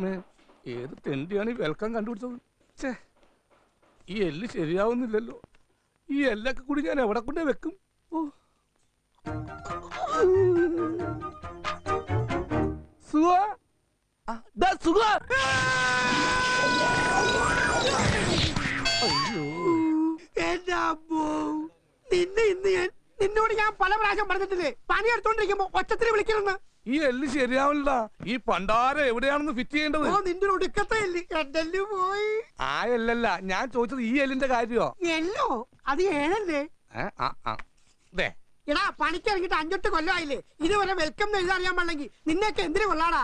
ദൈവമേ, ഏത് തെണ്ടിയാണ് ഈ വെൽക്കം കണ്ടുപിടിച്ചത്? ഛേ, ഈ എല്ല് ശരിയാവുന്നില്ലല്ലോ. ഈ എല്ലൊക്കെ കൂടി ഞാൻ എവിടെ കൊണ്ടേ വെക്കും? ഓ, നിന്നോട് ഞാൻ പല പ്രാവശ്യം പറഞ്ഞിട്ടില്ലേ പണി എടുത്തോണ്ടിരിക്കുമ്പോ ഒച്ചത്തിൽ വിളിക്കണമെന്ന്. ഈ എല്ല് ശരിയാവില്ല. ഈ പണ്ടാരം എവിടെയാണെന്ന് ഫിറ്റ് ചെയ്യേണ്ടത്? നിന്റെ ഒടുക്കത്തെ എല്ല് പോയി. ആ എല്ലല്ല ഞാൻ ചോദിച്ചത്, ഈ എല്ലിന്റെ കാര്യോ? എല്ലോ അത് ഏഴല്ലേ? എടാ പണിക്ക് ഇറങ്ങിട്ട് 5-8 കൊല്ലമായില്ലേ, ഇതുവരെ വെൽക്കം എഴുതാറിയാൻ പാടില്ലെങ്കിൽ നിന്നെയൊക്കെ എന്തിനു കൊള്ളാടാ?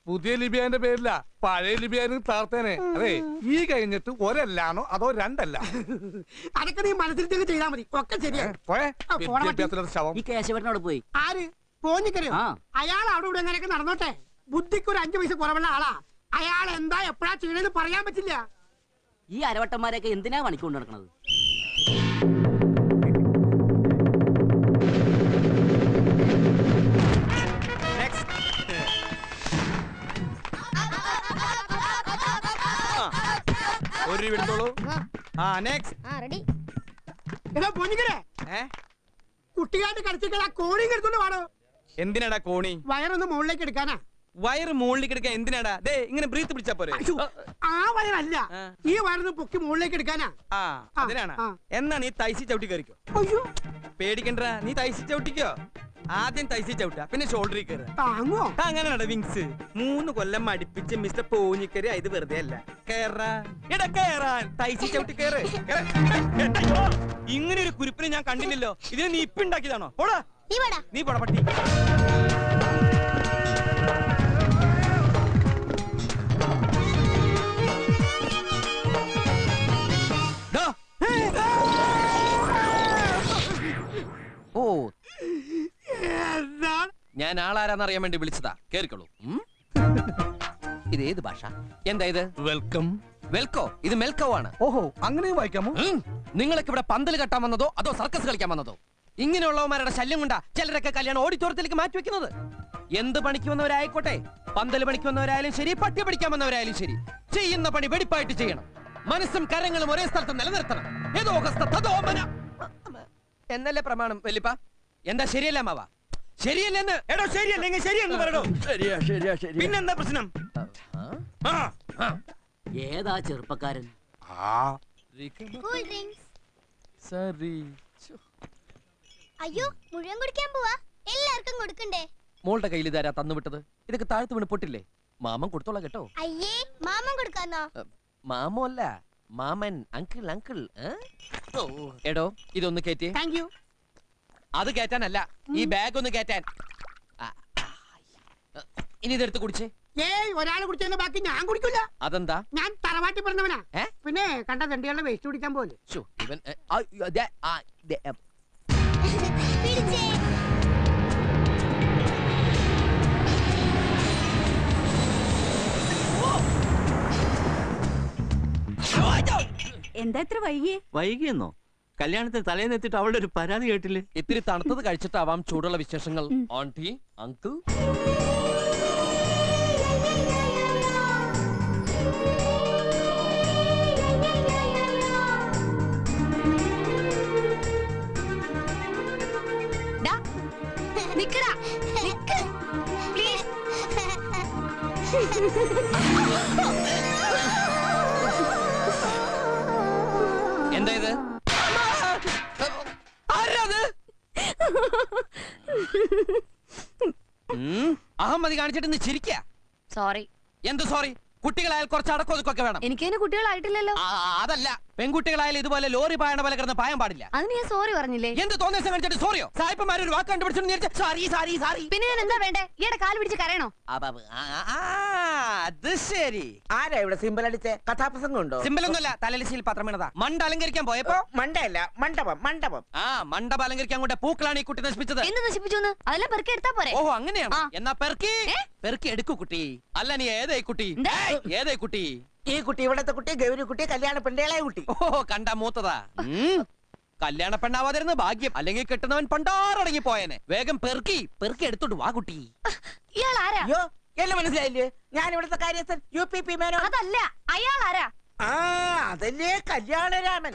പുതിയ ലിബിയാന്റെ പേരില്ല, പഴയ ലിബിയാനും താർത്തേനെ. അതെ, ഈ കഴിഞ്ഞിട്ട് ഒരല്ലാണോ അതോ രണ്ടല്ല? അതൊക്കെ നീ മനസ്സിൽ തന്നെ ചെയ്താൽ മതി, ഒക്കെ ശരിയാണ്. ഈ കേശവനോട് പോയി ആര് പോഞ്ഞിക്കരയോ? അയാൾ അവിടെ ഇവിടെ എങ്ങനെയൊക്കെ നടന്നോട്ടെ, ബുദ്ധിക്ക് ഒരു 5 പൈസ കുറവുള്ള ആളാ. അയാൾ എന്താ എപ്പോഴാ ചെയ്യണെന്ന് പറയാൻ പറ്റില്ല. ഈ അരവട്ടന്മാരൊക്കെ എന്തിനാ പണിക്കൊണ്ട് നടക്കണത്? കുട്ടിയായിട്ട് കളിച്ചിട്ട് കോണിയും എടുത്തോണ്ട് പാടോ. എന്തിനാടാ കോണി? വയറൊന്ന് മുകളിലേക്ക് എടുക്കാനാ. വയറ് മുകളിലേക്ക് എടുക്കാൻ എന്തിനാടാ? ഇങ്ങനെ ബ്രീത്ത് പിടിച്ചാ പോരെ? ആ വയറല്ല, ഈ വയറൊന്ന് പൊക്കി മുകളിലേക്ക് എടുക്കാനാ. അതിനാണ്. എന്നാ നീ തൈസി ചവിട്ടി കയറിക്കോ. പേടിക്കണ്ട, നീ തൈസി ചവിട്ടിക്കോ. ആദ്യം തൈസി ചവിട്ടാ, പിന്നെ ഷോൾഡറിൽ കയറുക. അങ്ങനെയാണ് വിങ്സ്. 3 കൊല്ലം അടുപ്പിച്ച് മിസ്റ്റർ പോഞ്ഞിക്കരി. ഇത് വെറുതെ അല്ല, കേറാൻ തൈസി ചവിട്ടി കയറ്. ഇങ്ങനെ ഒരു കുരിപ്പിനെ ഞാൻ കണ്ടില്ലല്ലോ. ഇതിനെ നീ ഇപ്പൊ ഉണ്ടാക്കിയതാണോ? പോടാ നീ, പോടാ പട്ടി. ഓ, ഞാൻ ആളാരാന്നറിയാൻ വേണ്ടി വിളിച്ചതാ. കേറിക്കോളൂ. ഇത് ഏത് ഭാഷ? എന്താ ഇത്? വെൽക്കം. വെൽക്കോ? ഇത് മെൽക്കോ ആണ്. ഓഹോ, അങ്ങനെയും വായിക്കാമോ? നിങ്ങളൊക്കെ ഇവിടെ പന്തൽ കെട്ടാൻ വന്നതോ അതോ സർക്കസ് കളിക്കാൻ വന്നതോ? ഇങ്ങനെയുള്ളവന്മാരുടെ ശല്യം കൊണ്ടാ ചിലരൊക്കെ കല്യാണം ഓഡിറ്റോറിയത്തിലേക്ക് മാറ്റി വെക്കുന്നത്. എന്ത് പണിക്ക് വന്നവരായിക്കോട്ടെ, പന്തൽ പണിക്ക് വന്നവരായാലും ശരി, പട്ടി പഠിക്കാൻ വന്നവരായാലും ശരി, ചെയ്യുന്ന പണി വെടിപ്പായിട്ട് ചെയ്യണം. മനസ്സും കരങ്ങളും ഒരേ സ്ഥലത്ത് നിലനിർത്തണം. എന്നല്ലേ പ്രമാണം വല്ലിപ്പ? എന്താ ശരിയല്ല മാവാ? ശരിയല്ലെന്ന്. എടോ ശരിയല്ലെങ്കിൽ ശരിയെന്ന് പറയണോ? ശരിയാ. പിന്നെന്താ പ്രശ്നം? ഏതാ ചെറുപ്പക്കാരൻ? അയ്യോ, മുഴുവൻ കുടിക്കാൻ പോവാ. എല്ലാവർക്കും കൊടുക്കണ്ടേ? മോളുടെ കയ്യിൽ ഇതാരാ തന്നുവിട്ടത്? ഇതൊക്കെ താഴ്ത്തു വീണ് പൊട്ടില്ലേ? മാമൻ കൊടുത്തോളാം കേട്ടോ. അയ്യേ, മാമൻ കൊടുക്കാന്നോ? മാമോ അല്ല, മാമൻ. അങ്കിൾ. എടോ ഇതൊന്ന് കേറ്റി. അത് കേറ്റാനല്ല, ഈ ബാഗ് ഒന്ന് കേറ്റാൻ. ഇനി ഇതെടുത്ത് കുടിച്ചേ. ഒരാൾ കുടിച്ചതിന്റെ ബാക്കി ഞാൻ കുടിക്കില്ല. അതെന്താ? ഞാൻ തറവാട്ടി പറഞ്ഞവനാ. പിന്നെ കണ്ട തെണ്ടികളുടെ വേസ്റ്റ് കുടിക്കാൻ പോലെ. ഇവൻ എന്താ ഇത്ര വൈകിയെന്നോ? കല്യാണത്തിന് തലേന്നെത്തിട്ട് അവളുടെ ഒരു പരാതി കേട്ടില്ലേ? ഇത്തിരി തണുത്തത് കഴിച്ചിട്ടാവാം ചൂടുള്ള വിശേഷങ്ങൾ. Aunty, uncle. എന്താ ഇത്? അഹമ്മതി കാണിച്ചിട്ട് നീ ചിരിക്ക. സോറി. എന്ത് സോറി? കുട്ടികളായാൽ കുറച്ച് അടക്കൊതുക്കൊക്കെ വേണം. എനിക്കതിന് കുട്ടികളായിട്ടില്ലല്ലോ. അതല്ല, പെൺകുട്ടികളായാലും ഇതുപോലെ ലോറി പായണ പോലെ കിടന്ന് പായാൻ പാടില്ല. അതിന് ഞാൻ സോറി പറഞ്ഞില്ലേ? എന്ത് തോന്നിയ കാണിച്ചിട്ട് സോറിയോ? സായിപ്പന്മാർ ഒരു വാക്ക് കണ്ടുപിടിച്ചു സാറി. പിന്നെ ഞാൻ എന്താ വേണ്ടേ? ഈയുടെ കാല് പിടിച്ച് കരയണോ? അത് ശരി. ആരാ ഇവിടെ സിമ്പിൾ അടിച്ചേ? കഥാപ്രസംഗം ഉണ്ടോ? സിമ്പിൾ ഒന്നുമല്ല, തലലിശയിൽ പത്രം വീണതാ. മണ്ട അലങ്കരിക്കാൻ പോയപ്പോ. മണ്ടയല്ല, മണ്ഡപം. മണ്ഡപം അലങ്കരിക്കാൻ കൊണ്ട് പൂക്കളാണ് ഈ കുട്ടി നശിപ്പിച്ചത്. എന്ത് നശിപ്പിച്ചു? അതെല്ലാം പെറുക്കി എടുത്താ പോരെ? ഓഹോ, അങ്ങനെയാണ്. എന്നാ പെറുക്കി എടുക്കൂ കുട്ടി. അല്ല, നീ ഏതായി കുട്ടി? ഈ കുട്ടി ഇവിടത്തെ കുട്ടി, ഗൗരി കുട്ടി, കല്യാണ പെണ്ണേളായ കുട്ടി. ഓഹോ, കണ്ടാ മൂത്തതാ. കല്യാണ പെണ്ണാവാതിരുന്ന ഭാഗ്യം, അല്ലെങ്കിൽ കിട്ടുന്നവൻ പണ്ടാറടങ്ങി പോയനെ. വേഗം പെറുക്കി എടുത്തോണ്ട് വാ കുട്ടി. ഇയാൾ ആരാ? എല്ലാം മനസ്സിലായില്ലേ? ഞാൻ ഇവിടുത്തെ കാര്യസ്ഥൻ UPP മേനോൻ. അതല്ല അയാൾ ആരാ? ആ അതല്ലേ കല്യാണരാമൻ.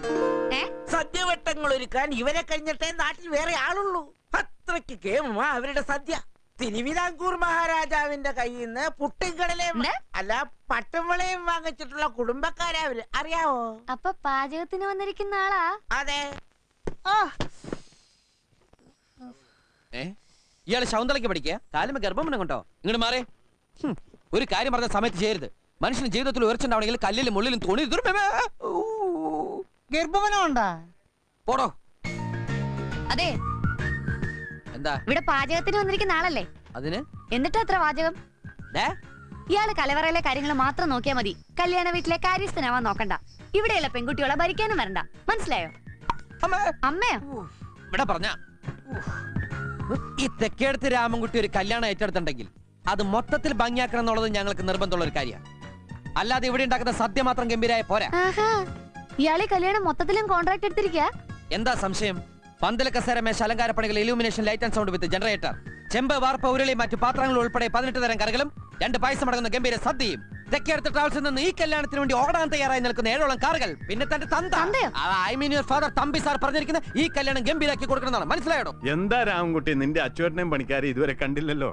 ഏ? സദ്യവട്ടങ്ങൾ ഒരുക്കാൻ ഇവരെ കഴിഞ്ഞിട്ടേ നാട്ടിൽ വേറെ ആളുള്ളൂ. അത്രയ്ക്ക് കേമുമാ അവരുടെ സദ്യ. തിരുവിതാംകൂർ മഹാരാജാവിന്റെ കയ്യിൽ നിന്ന് പുട്ടിൻകടലയും അല്ല പട്ടുമ്പളയും വാങ്ങിച്ചിട്ടുള്ള കുടുംബക്കാരാ അവര്. അറിയാവോ? അപ്പൊ പാചകത്തിന് വന്നിരിക്കുന്ന ആളാ? അതെ. ഇയാള് ശൗന്തളയ്ക്ക് പഠിക്കുക കാലം ഗർഭം കൊണ്ടോ ഇങ്ങോട്ട് മാറേ. ഒരു കാര്യം പറഞ്ഞ സമയത്ത് ചെയ്യരുത്. മനുഷ്യന് ജീവിതത്തിൽ ഉയർച്ചുണ്ടാവണമെങ്കിൽ കല്ലിലും മുള്ളിലും തോണി ഗർഭവനമുണ്ടാ? പോടോ. അതെ, എന്താ ഇവിടെ പാചകത്തിന് വന്നിരിക്കുന്ന ആളല്ലേ? അതിന് എന്നിട്ട് എത്ര വാചകം? ദേ, ഇയാള് കലവറയിലെ കാര്യങ്ങൾ മാത്രം നോക്കിയാ മതി. കല്യാണ വീട്ടിലെ കാര്യസ്ഥനാവാൻ നോക്കണ്ട. ഇവിടെയുള്ള പെൺകുട്ടികളെ ഭരിക്കാനും വരണ്ട. മനസ്സിലായോ? അമ്മയോ? ഇവിടെ പറഞ്ഞ ഈ തെക്കേടത്ത് രാമൻകുട്ടി ഒരു കല്യാണം ഏറ്റെടുത്തിട്ടുണ്ടെങ്കിൽ അത് മൊത്തത്തിൽ ഭംഗിയാക്കണം എന്നുള്ളത് ഞങ്ങൾക്ക് നിർബന്ധമുള്ള ഒരു കാര്യമാണ്. അല്ലാതെ ഇവിടെ ഉണ്ടാക്കുന്ന സദ്യ മാത്രം ഗംഭീരായ പോരാ. ഇയാളെ കല്യാണം മൊത്തത്തിലും കോൺട്രാക്ട് എടുത്തിരിക്കുക. എന്താ സംശയം? പന്തല കസേര മേശ അലങ്കാര പണികൾ illumination light and sound with generator ചെമ്പ് വാർപ്പ് ഉരുളി മറ്റു പാത്രങ്ങൾ ഉൾപ്പെടെ 18 തരം കറികളും 2 പായസം അടങ്ങുന്ന ഗംഭീര സദ്യയും തെക്കേടത്ത് ട്രാവൽസിൽ നിന്ന് ഈ കല്യാണത്തിന് വേണ്ടി ഓടാൻ തയ്യാറായി നിൽക്കുന്ന 7ഓളം കാറുകൾ പിന്നെ തന്റെ I mean your father Thampi sir പറഞ്ഞിരിക്കുന്ന ഈ കല്യാണം ഗംഭീരാക്കി കൊടുക്കണമെന്നാണ്. മനസ്സിലായോ? എന്താ രാമൻകുട്ടി നിന്റെ അച്ചുവേട്ടനെയും പണിക്കാരെ ഇതുവരെ കണ്ടില്ലല്ലോ.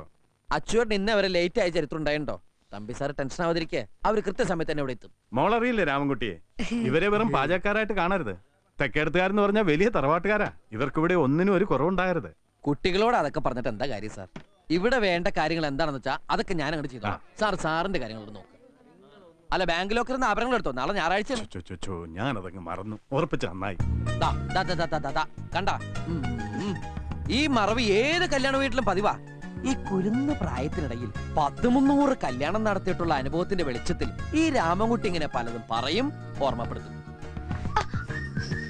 അച്ചുവേട്ടൻ ഇന്ന് അവരെ ലേറ്റ് ആയ ചരിത്രം ഉണ്ടായിട്ടുണ്ടോ? തമ്പി സാർ ടെൻഷൻ ആവാതിരിക്കെ അവർ കൃത്യസമയത്ത് തന്നെ ഇവിടെ എത്തും. മോളറിയില്ലേ രാമൻകുട്ടിയെ? ഇവരെ വെറും പാചകക്കാരായിട്ട് കാണരുത്. തെക്കേടത്തുകാരെന്ന് പറഞ്ഞാൽ വലിയ തറവാട്ടുകാരാ. ഇവർക്കിവിടെ ഒന്നിനും ഒരു കുറവുണ്ടാകരുത്. കുട്ടികളോട് അതൊക്കെ പറഞ്ഞിട്ട് എന്താ കാര്യം സാർ? ഇവിടെ വേണ്ട കാര്യങ്ങൾ എന്താണെന്ന് വെച്ചാൽ അതൊക്കെ ഞാൻ അങ്ങോട്ട് ചെയ്തോളാം. സാർ സാറിന്റെ കാര്യങ്ങളോട് നോക്ക്. അല്ല ബാങ്ക് ലോക്കറിന്ന് ആഭരണങ്ങൾ എടുത്തോ? നാളെ ഞായറാഴ്ച. ഞാനതങ്ങ് മറന്നു. ഉറപ്പിച്ച നന്നായി. കണ്ട ഈ മറവി ഏത് കല്യാണ വീട്ടിലും പതിവാ. ഈ കുരുന്ന പ്രായത്തിനിടയിൽ 100-300 കല്യാണം നടത്തിയിട്ടുള്ള അനുഭവത്തിന്റെ വെളിച്ചത്തിൽ ഈ രാമൻകുട്ടി ഇങ്ങനെ പലതും പറയും, ഓർമ്മപ്പെടുത്തും.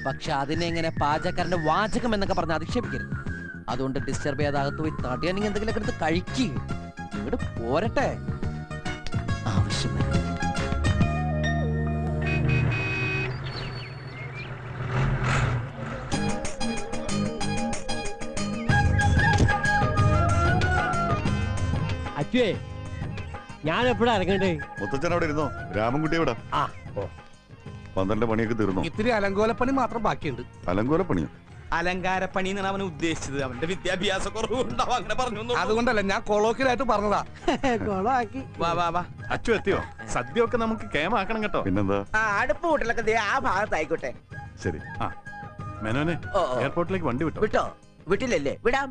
പക്ഷെ അതിനെ ഇങ്ങനെ പാചകക്കാരന്റെ വാചകം എന്നൊക്കെ പറഞ്ഞ് അധിക്ഷേപിക്കരുത്. അതുകൊണ്ട് ഡിസ്റ്റർബ് ചെയ്യാതാകത്ത് പോയി തടിയാണെങ്കിൽ എന്തെങ്കിലുമൊക്കെ എടുത്ത് കഴിക്കുക. ഇങ്ങോട്ട് പോരട്ടെ ആവശ്യം. അച്ഛേ ഞാൻ എപ്പോഴാ ഇറങ്ങണ്ടേ? മുത്തച്ഛൻ അവിടെ ഇരുന്നോ? രാമൻകുട്ടി എവിടെ? പന്ത്രണ്ട് പണിയൊക്കെ തീർന്നു. ഇത്തിരി അലങ്കോലപ്പണി മാത്രം ബാക്കിയുണ്ട്. അലങ്കോലപ്പണിയോ? അലങ്കാരപ്പണി എന്നാണ് അവൻ ഉദ്ദേശിച്ചത്. അവന്റെ വിദ്യാഭ്യാസ കുറവുണ്ടാവും അങ്ങനെ പറഞ്ഞു. അതുകൊണ്ടല്ല ഞാൻ കൊളോക്കിലായിട്ട് പറഞ്ഞതാ. വാ വാ വാ. അച്ചു എത്തിയോ? സദ്യ ഒക്കെ നമുക്ക് കേമാക്കണം കേട്ടോ. പിന്നെന്താ? അടുപ്പ് കൂട്ടലൊക്കെ ദേ ആ ഭാഗത്തായിക്കോട്ടെ. ശരി. ആ മേനോനെ എയർപോർട്ടിലേക്ക് വണ്ടി വിട്ടോ? വിട്ടോ? വിട്ടില്ലല്ലേ? വിടാം.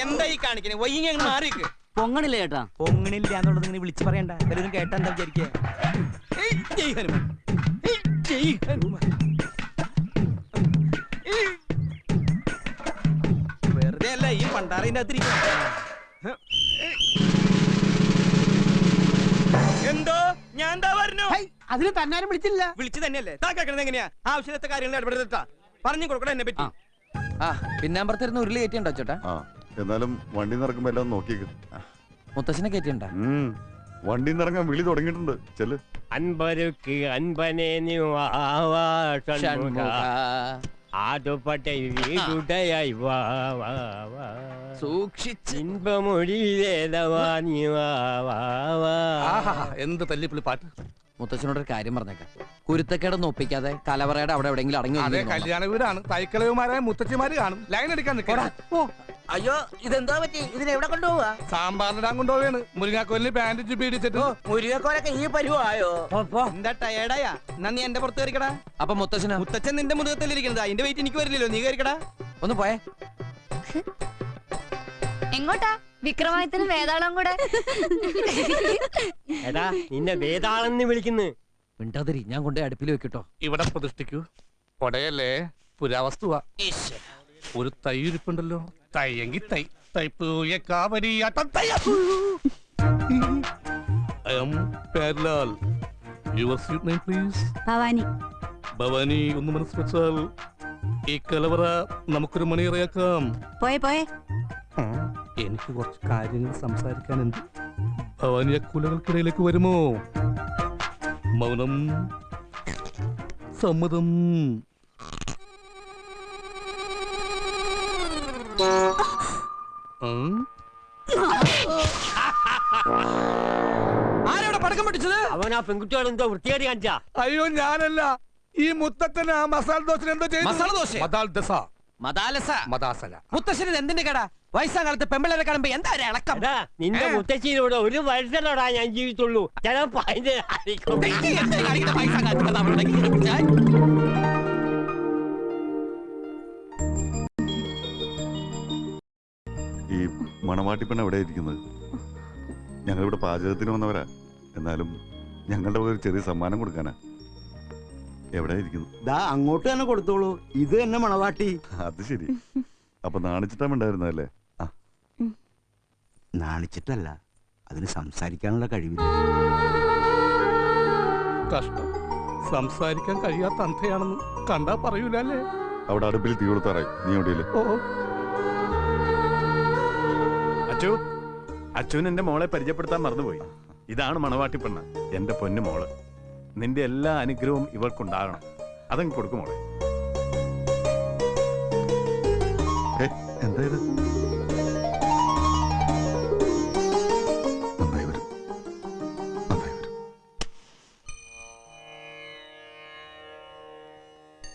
എന്താ ഈ കാണിക്കണേ? വൈകി അങ്ങ് മാറിക്ക്. പൊങ്ങണില്ല ചേട്ടാ. പൊങ്ങണില്ല എന്നുള്ളത് ഇങ്ങനെ വിളിച്ചു പറയണ്ട. എല്ലാവരും കേട്ടാ എന്താ വിചാരിക്കുക? വെറുതെ അല്ല ഈ പണ്ടാറിന്റെ അകത്തിരിക്കും. എന്തോ ഞാൻ എന്താ പറഞ്ഞു? അതിന് തന്നാരും വിളിച്ചില്ല. വിളിച്ചു തന്നെയല്ലേ? താ കേൾക്കണത് എങ്ങനെയാ? ആവശ്യത്തെ കാര്യങ്ങൾ ഇടപെടുത്താ പറഞ്ഞു കൊടുക്കണം എന്നെ പറ്റി. പിന്നാമ്പറത്തിരുന്ന് ഉരുളി കയറ്റിയുണ്ടോ ചേട്ടാ? എന്നാലും വണ്ടി നിറക്കുമ്പോ എല്ലാം നോക്കിയേക്ക്. മുത്തച്ഛനെ കയറ്റിയുണ്ടോ? വണ്ടി നിറങ്ങാൻ വിളി തുടങ്ങിയിട്ടുണ്ട്. ചെല്. അൻപരുക്ക് അൻപനെ ആടുപട്ടയായി സൂക്ഷിച്ചിൻപമൊഴി എന്ത് തല്ലിപ്പുള്ളി പാട്ട്. മുത്തച്ഛനോട് ഒരു കാര്യം പറഞ്ഞേക്കാം. കുരുത്തക്കേടൊന്നും ഒപ്പിക്കാതെ കലവറയുടെ അവിടെ എവിടെയെങ്കിലും അടങ്ങി. അതെ കല്യാണ വീടാണ്. തൈക്കളവുമാരായ മുത്തച്ഛിമാര് കാണും. ലൈൻ എടുക്കാൻ നിൽക്കണം. അയ്യോ ഇതെന്തോ പറ്റി? ഇതിനെവിടെ കൊണ്ടുപോവാ? സാമ്പാറിനിടാൻ കൊണ്ടുപോവാണ്. മുരിങ്ങാക്കോലിന് പാൻറ് പീഡിച്ചിട്ട്. മുരുകക്കോലൊക്കെ ഈ പരിവായോ? എന്താ ടയേർഡായാ? എന്നാ നീ എന്റെ പുറത്ത് കയറിക്കടാ. അപ്പൊ മുത്തച്ഛനാ? മുത്തച്ഛൻ നിന്റെ മുഖത്തല്ലിരിക്കണത്. അതിന്റെ വെയിറ്റ് എനിക്ക് വരില്ലല്ലോ. നീ കയറിക്കടാ. ഒന്ന് പോയേ. എങ്ങോട്ടാ? വിക്രമാദിത്യന് വേതാളം കൂടെ. എടാ നിന്നെ വേതാളെന്ന് വിളിക്കുന്നു. മിണ്ടാതിരി, ഞാൻ കൊണ്ടേ അടുപ്പിൽ വെക്കിട്ടോ. ഇവിടെ പ്രതിഷ്ഠിക്കൂ. കൊടയല്ലേ, പുരാവസ്തുവാ. ഒരു തൈ ഇരിപ്പുണ്ടല്ലോ. തൈയെങ്കി തൈ. തൈപ്പൂയക്കാവരിയാട്ടം തൈ. I am Perlal. Your sweet name please? Bhavani. Bhavani ഒന്ന് മനസ്സ് വെച്ചാൽ ഈ കലവറ നമുക്കൊരു മണിയറയാക്കാം. പോയെ. എനിക്ക് കുറച്ച് കാര്യങ്ങൾ സംസാരിക്കാനുണ്ട്. ഭവാനി ആ കുലകൾക്കിടയിലേക്ക് വരുമോ? മൗനം സമ്മതം. ആരവിടെ പടക്കം പൊട്ടിച്ചത്? അവൻ ആ പെൺകുട്ടിയോട് എന്തോ വൃത്തികേട് കാണിച്ചാ. അയ്യോ ഞാനല്ല, ഈ മുത്തച്ഛന് ആ മസാല ദോശ എന്തോ ചെയ്തു. മസാല ദോശ? മദാൽ ദസ. മദാലസ. മദാസല. മുത്തശ്ശന് എന്തിന്റെ കട? വയസ്സാം കാലത്ത് പെമ്പിളരെ കാണുമ്പോ എന്താ ഒരു ഇളക്കം? എടാ, നിന്റെ മുത്തശ്ശിയിലൂടെ ഒരു വർഷത്തോടാ ഞാൻ ജീവിച്ചുള്ളൂ. ചിലപ്പോ അതിന്റെ ആയിരിക്കും. എന്ത് കാണിക്കുന്ന വയസ്സാം കാലത്ത് അവരുടെ ഞാൻ ഈ മണവാട്ടിപ്പെണ്ണ എവിടെ ഇരിക്കുന്നത്? ഞങ്ങളിവിടെ പാചകത്തിന് വന്നവരാ. എന്നാലും ഞങ്ങളുടെ ഒരു ചെറിയ സമ്മാനം കൊടുക്കാനാ. എവിടെ ഇരിക്കുന്നു? ദാ അങ്ങോട്ട് തന്നെ കൊടുത്തോളൂ. ഇത് തന്നെ മണവാട്ടി. അത് ശരി. അപ്പൊ നാണിച്ചിട്ടാ ഉണ്ടായിരുന്നല്ലേ? ആ, നാണിച്ചിട്ടല്ല, അതിന് സംസാരിക്കാനുള്ള കഴിവില്ല. കഷ്ടം, സംസാരിക്കാൻ കഴിയാത്ത അന്ധയാണെന്ന് കണ്ടാ പറയൂലല്ലേ. അവിടെ അടുപ്പിൽ തീ കൊടുത്താറായി. നീ എവിടെയല്ലേ? ഓ, അച്ചു, അച്ചുവിന് എന്റെ മോളെ പരിചയപ്പെടുത്താൻ മറന്നുപോയി. ഇതാണ് മണവാട്ടി പെണ്ണ്, എന്റെ പൊന്നു മോള്. നിന്റെ എല്ലാ അനുഗ്രഹവും ഇവൾക്കുണ്ടാകണം. അതങ്ങ് കൊടുക്കും മോളെ. എന്താ ഇത്? നന്നായി വരും, നന്നായി വരും.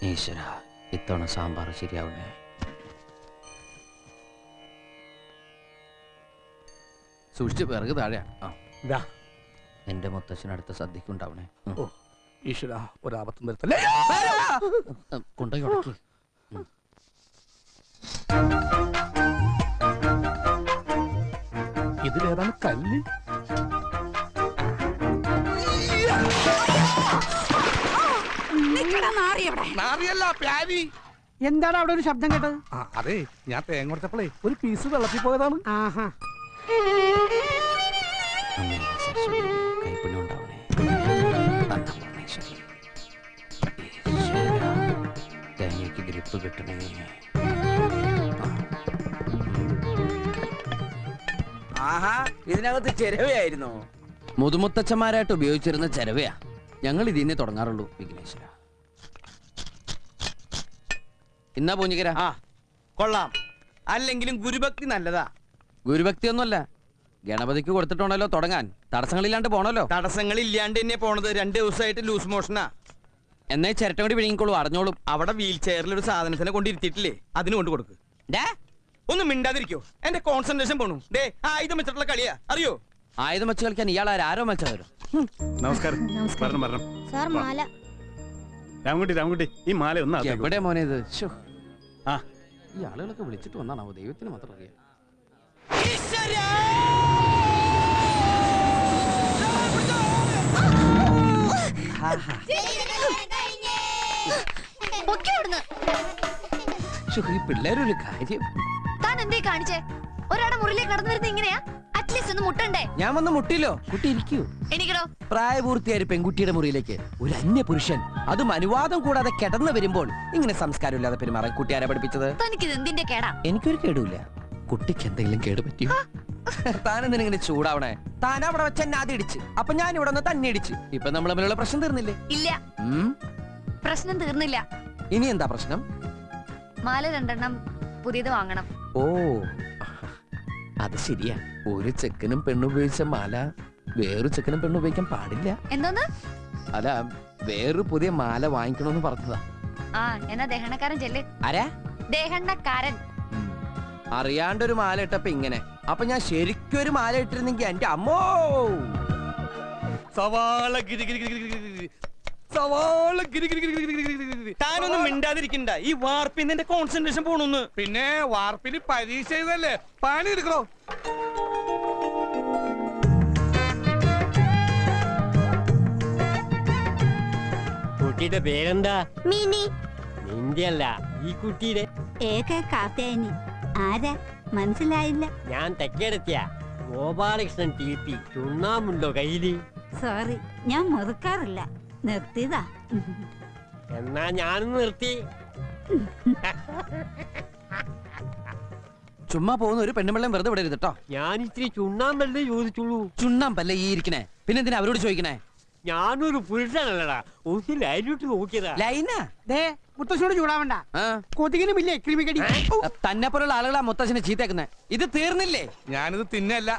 ഈശ്വര, ഇത്തവണ സാമ്പാർ ശരിയാവണേ. സൂക്ഷിച്ച് പിറകു താഴെയാ. എന്റെ മുത്തശ്ശനടുത്ത സദ്യക്കുണ്ടാവണേ. ഓ ഈശ്വര, ഒരാപത്തും വരുത്തല്ലേ. കൊണ്ടുപോയി ഉടക്കി. ഇതിലേതാണ് കല്ല്? നാറിയല്ല, പ്യാരി. എന്താണ് അവിടെ ഒരു ശബ്ദം കേട്ടത്? അതെ, ഞാൻ തേങ്ങ കൊടുത്തപ്പോഴേ ഒരു പീസ് വെള്ളത്തിൽ പോയതാണ്. ആഹാ, കൈപ്പുണ്യം ഉണ്ടാവണേ. തേങ്ങയ്ക്ക് ഗ്രിപ്പ് കിട്ടണേ. ആഹാ, ഇതിനകത്ത് ചെരവയായിരുന്നോ? മുതുമുത്തച്ഛന്മാരായിട്ട് ഉപയോഗിച്ചിരുന്ന ചെരവയാ. ഞങ്ങൾ ഇതിനെ തുടങ്ങാറുള്ളൂ. വിഘ്നേശ്വര, ഇന്നാ പൂഞ്ഞിക്കര. ആ കൊള്ളാം. അല്ലെങ്കിലും ഗുരുഭക്തി നല്ലതാ. ഗുരുഭക്തി ഒന്നുമല്ല, ഗണപതിക്ക് കൊടുത്തിട്ടുണ്ടല്ലോ തുടങ്ങാൻ. തടസ്സങ്ങളില്ലാണ്ട് പോണല്ലോ. തടസ്സങ്ങളില്ലാണ്ട് തന്നെ പോണത്. 2 ദിവസമായിട്ട് ലൂസ് മോഷനാ. എന്നേ ചിരട്ട കൂടി വിഴുങ്ങിക്കോളൂ, അറിഞ്ഞോളും. അവിടെ വീൽ ചെയറിൽ ഒരു സാധനത്തിനെ കൊണ്ടിരുത്തിയിട്ടില്ലേ, അതിന് കൊണ്ട് കൊടുക്ക്. ഒന്നും മിണ്ടാതിരിക്കോ, എന്റെ കോൺസെൻട്രേഷൻ പോണു. ദേ, ആയുധം വെച്ചിട്ടുള്ള കളിയാ, അറിയോ? ആയുധം വെച്ച് കളിക്കാൻ ഇയാൾ ആരോ മത്സരം. നമസ്കാരം. വരണം വരണം. സാർ മാല. രാമൻകുട്ടി, രാമൻകുട്ടി, ഈ മാല ഒന്ന് എവിടെ മോനെ ഇത്? ആ, ഈ ആളുകളൊക്കെ വിളിച്ചിട്ട് വന്നാണോ? ദൈവത്തിന് മാത്രം അറിയാം. ഈ പിള്ളേരൊരു കാര്യം. താൻ എന്തേ കാണിച്ചേ? ഒരാടെ മുറിയിലേക്ക് കടന്നു വരുന്നത് ഇങ്ങനെയാ? അറ്റ്ലീസ്റ്റ് ഒന്ന് മുട്ടണ്ടേ? ഞാൻ വന്ന് മുട്ടില്ലോ. കുട്ടി ഇരിക്കൂ. എനിക്കോ പ്രായപൂർത്തിയായ പെൺകുട്ടിയുടെ മുറിയിലേക്ക് ഒരു അന്യ പുരുഷൻ, അതും അനുവാദം കൂടാതെ കിടന്നു വരുമ്പോൾ ഇങ്ങനെ സംസ്കാരമില്ലാതെ പെരുമാറാൻ കുട്ടി ആരെ പഠിപ്പിച്ചത്? തനിക്കിത് എന്തിന്റെ കേടാ? എനിക്കൊരു കേടുമില്ല. കുട്ടിക്ക് എന്തെങ്കിലും കേട് പറ്റിയോ? താനെന്തിനിങ്ങനെ ചൂടാവണേ? താൻ അവിടെ വെച്ച് എന്നെ ആദ്യം ഇടിച്ച്, അപ്പൊ ഞാൻ ഇവിടെ ഒന്ന് തന്നെ ഇടിച്ച്. ഇപ്പൊ നമ്മൾ തമ്മിലുള്ള പ്രശ്നം തീർന്നില്ലേ? ഇല്ല, പ്രശ്നം തീർന്നില്ല. ഇനി എന്താ പ്രശ്നം? മാല 2 പുതിയത് വാങ്ങണം. ഓ, അത് ശരിയാ. ഒരു ചെക്കനും പെണ്ണുപയോഗിച്ച മാല വേറൊരു ചെക്കനും പെണ്ണുപയോഗിക്കാൻ പാടില്ല. എന്തോന്ന്? അല്ല, വേറൊരു പുതിയ മാല വാങ്ങിക്കണമെന്ന് പറഞ്ഞതാ. ആ, എന്നാ ദഹനക്കാരൻ ചെല്ല്. ആരാ? ദഹനക്കാരൻ. അറിയാണ്ടൊരു മാല ഇട്ടപ്പോ ഇങ്ങനെ. അപ്പൊ ഞാൻ ശരിക്കും ഒരു മാല ഇട്ടിരുന്നെങ്കിൽ എന്റെ അമ്മോ. സവാള ഗിരി ഗിരി ഗിരി ഗിരി ഗിരി. സവാള ഗിരി ഗിരി ഗിരി ഗിരി ഗിരി ഗിരി. താനൊന്നും മിണ്ടാതിരിക്കണ്ട. ഈ വാർപ്പിന്റെ എന്റെ കോൺസെൻട്രേഷൻ പോണൊന്ന്. പിന്നെ വാർപ്പിന് പരീക്ഷ ചെയ്തല്ലേ, പണി എടുക്കണോ? കുട്ടിയുടെ പേരെന്താ? മിനി. നിന്റെ അല്ല, ഈ കുട്ടിയുടെ. കാത്തേനി. ആരാ? മനസ്സിലായില്ല. ഞാൻ തെക്കേടത്തിയ ഗോപാലകൃഷ്ണൻ TP. ചുണ്ണാമുണ്ടോ കയ്യില്? സോറി, ഞാൻ മുറുക്കാറില്ല, നിർത്തിയതാ. എന്നാ ഞാനും നിർത്തി. ചുമ്മാ പോകുന്ന ഒരു പെണ്ണുമ്പിള്ളം വെറുതെ വിടരുത് കേട്ടോ. ഞാൻ ഇത്തിരി ചുണ്ണാമ്പല്ലേ ചോദിച്ചുള്ളൂ. ചുണ്ണാമ്പല്ലേ ഈ ഇരിക്കണേ, പിന്നെന്തിനാ അവരോട് ചോദിക്കണേ? ഞാനൊരു പുരുഷനല്ലടാ, ഒന്ന് ലൈനിട്ട് നോക്കിയതാ. ലൈനാ? മുത്തശ്ശനോട് ചൂടാവണ്ട. കൊതുകിനും ഇല്ലേ ക്രിമികടി? തന്നെ പോലുള്ള ആളുകളാ മുത്തശ്ശനെ ചീത്തേക്കുന്നേ. ഇത് തീർന്നില്ലേ? ഞാനിത് തിന്നല്ല.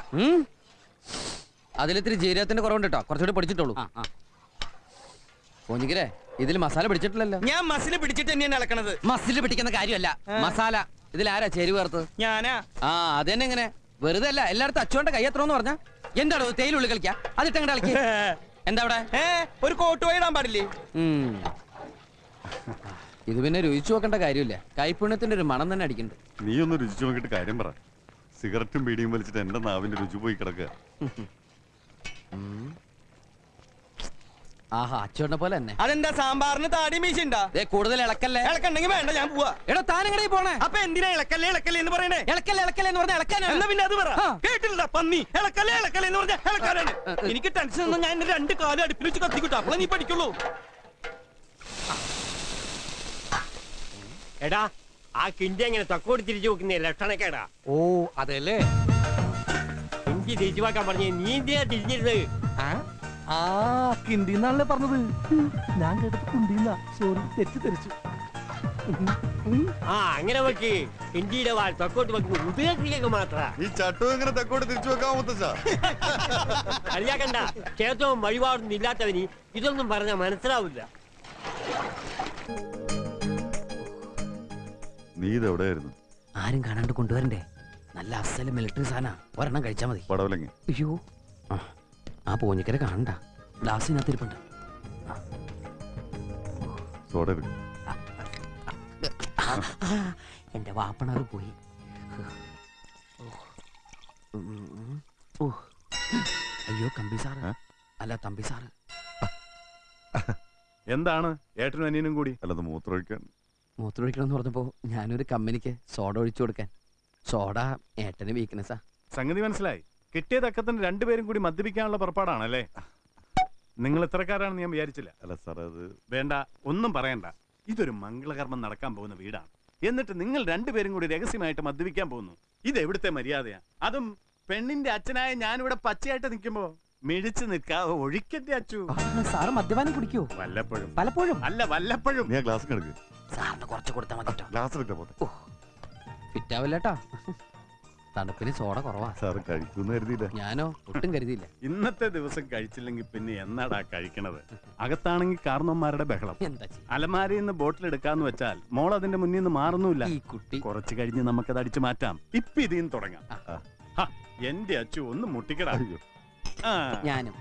അതിലിത്തിരി ജീരകത്തിന്റെ കുറവുണ്ട് കേട്ടോ, കുറച്ചുകൂടി പിടിച്ചിട്ടുള്ളൂ. പോഞ്ഞിക്കരെ ഇതിൽ മസാല പിടിച്ചിട്ടില്ലല്ലോ. ഞാൻ മസിൽ പിടിച്ചിട്ട് തന്നെയാണ് ഇളക്കണത്. മസിൽ പിടിക്കുന്ന കാര്യമല്ല, മസാല. ഇതിൽ ആരാ ചേരുവ ചേർത്തത്? ഞാനാ. ആ അതെന്നെ എങ്ങനെ വെറുതെ അല്ല, എല്ലായിടത്തും അച്ചുകൊണ്ട് കൈ എത്രയെന്ന് പറഞ്ഞാ എന്താണോ തേയിലുള്ളിൽ കളിക്കാ? അതിട്ടങ്ങടെ കളിക്ക. എന്താ അവിടെ ഒരു കോട്ട് പോയി ഇടാൻ പാടില്ലേ? ഇത് പിന്നെ രുചിച്ചു നോക്കേണ്ട കാര്യമില്ല, കൈപ്പുണ്യത്തിന്റെ ഒരു മണം തന്നെ അടിക്കണ്ട്. നീ ഒന്ന് രുചിച്ചു നോക്കിയിട്ട് കാര്യം പറ. സിഗരറ്റും ബീഡിയും വലിച്ചിട്ട് എന്റെ നാവിന്റെ രുചി പോയി കിടക്കുക. ആഹാ, അച്ചോണ്ട പോലെ തന്നെ. അതെന്താ സാമ്പാറിന് താടി മീശുണ്ടാ? കൂടുതൽ ഇളക്കല്ലേ. ഇളക്കണ്ടെങ്കിൽ വേണ്ട, ഞാൻ പോവാ. എടാ താനെങ്ങനെ പോണേ? അപ്പൊ എന്തിനാ ഇളക്കല്ലേ ഇളക്കല്ലേ എന്ന് പറയണേ? ഇളക്കല്ലേ ഇളക്കല്ലേ എന്ന് പറഞ്ഞാൽ ഇളക്കാനാ. എന്നാ പിന്നെ അത് പറ. കേട്ടില്ല പന്നി, ഇളക്കല്ലേ ഇളക്കല്ലേ എന്ന് പറഞ്ഞാൽ ഇളക്കാനാണ്. എനിക്ക് ടെൻഷൻ ഒന്നും, ഞാൻ എന്റെ 2 കാലും അടുപ്പിൽ വെച്ച് കത്തിക്കിട്ടു, അപ്പോഴേ നീ പഠിക്കുള്ളൂ. എടാ ആ കിണ്ടി എങ്ങനെ തക്കോടി തിരിച്ചു നോക്കുന്നേ ലക്ഷണക്കേടാ. ഓ അതല്ലേ കിണ്ടി തിരിച്ചു വെക്കാൻ പറഞ്ഞേ, നീ എന്തിനാ തിരിഞ്ഞിരുന്നത്? ആ കിണ്ടിന്നാണല്ലേ പറഞ്ഞത്, ഞാൻ കേട്ടത് കുണ്ടിന്നാ. സോറി, തെറ്റിദ്ധരിച്ചു. ആ അങ്ങനെ വെക്ക്. കിണ്ടിയുടെ വാൽ തക്കോട്ട് വെക്കുന്നു, ഉദയത്തിലേക്ക് മാത്ര. ഈ ചട്ടു എങ്ങനെ തെക്കോട്ട് തിരിച്ചു വെക്കാൻ മുത്തച്ഛാ? കളിയാക്കണ്ട, ക്ഷേത്രവും വഴിപാടൊന്നും ഇല്ലാത്തവന് ഇതൊന്നും പറഞ്ഞാൽ മനസ്സിലാവില്ല. നീ ഇതെവിടെയായിരുന്നു? ആരും കാണാണ്ട് കൊണ്ടുവരണ്ടേ? നല്ല അസല് മിലിറ്ററി സാധന, ഒരെണ്ണം കഴിച്ചാ മതി. പടവലങ്ങി. അയ്യോ, ആ പോഞ്ഞിക്കര കാണണ്ട, ഗ്ലാസിനകത്ത് ഇരിപ്പുണ്ട്. സോഡ എടുക്ക്. എന്റെ വാപ്പണത് പോയി. അയ്യോ കമ്പി സാറ്, അല്ല തമ്പി സാറ്. എന്താണ് ഏട്ടനും അനിയനും കൂടി? അല്ലത് മൂത്രമൊഴിക്കാൻ. മൂത്രമൊഴിക്കണം എന്ന് പറഞ്ഞപ്പോ ഞാനൊരു കമ്പനിക്ക് സോഡ ഒഴിച്ചു കൊടുക്കാൻ. സോഡ ഏട്ടന് വീക്ക്നെസ്സാ. സംഗതി മനസ്സിലായി. കിട്ടിയ തക്കത്തിന് രണ്ടുപേരും കൂടി മദ്യപിക്കാനുള്ള പുറപ്പാടാണല്ലേ? നിങ്ങൾ ഇത്രക്കാരാണെന്ന് ഞാൻ വിചാരിച്ചില്ല. അല്ല സാർ, അത് വേണ്ട, ഒന്നും പറയണ്ട. ഇതൊരു മംഗളകർമ്മം നടക്കാൻ പോകുന്ന വീടാണ്. എന്നിട്ട് നിങ്ങൾ രണ്ടുപേരും കൂടി രഹസ്യമായിട്ട് മദ്യപിക്കാൻ പോകുന്നു. ഇത് എവിടുത്തെ മര്യാദയാ? അതും പെണ്ണിന്റെ അച്ഛനായ ഞാനിവിടെ പച്ചയായിട്ട് നിൽക്കുമ്പോ മിഴിച്ചു നിൽക്കാതെ ഒഴിക്കട്ടെ അച്ചു. സാറ് മദ്യപാനം കുടിക്കോ? വല്ലപ്പോഴും. പലപ്പോഴും അല്ല, വല്ലപ്പോഴും. നീ ആ ഗ്ലാസ് എടുക്ക്. സാറിന് കുറച്ച് കൊടുത്താൽ മതി. ഗ്ലാസ് എടുക്കാൻ പോട്ടെ. ഫിറ്റാവില്ലേട്ടാ, തണുപ്പിന് സോഡ കുറവാ. സാറ് കഴിക്കുന്നു കരുതിയില്ല. ഞാനോ ഒട്ടും കരുതിയില്ല. ഇന്നത്തെ ദിവസം കഴിച്ചില്ലെങ്കിൽ പിന്നെ എന്നാടാ കഴിക്കണത്? അകത്താണെങ്കിൽ കാരണവന്മാരുടെ ബഹളം. അലമാരയിൽ നിന്ന് ബോട്ടിൽ എടുക്കാന്ന് വെച്ചാൽ മോൾ അതിന്റെ മുന്നിൽ നിന്ന് മാറുന്നില്ല. ഈ കുട്ടി കുറച്ച് കഴിഞ്ഞ് നമുക്കത് അടിച്ചു മാറ്റാം. ഇപ്പൊ ഇതിന്ന് തുടങ്ങാം. എന്റെ അച്ചു ഒന്ന് മുട്ടിക്കടാ. ഞാനും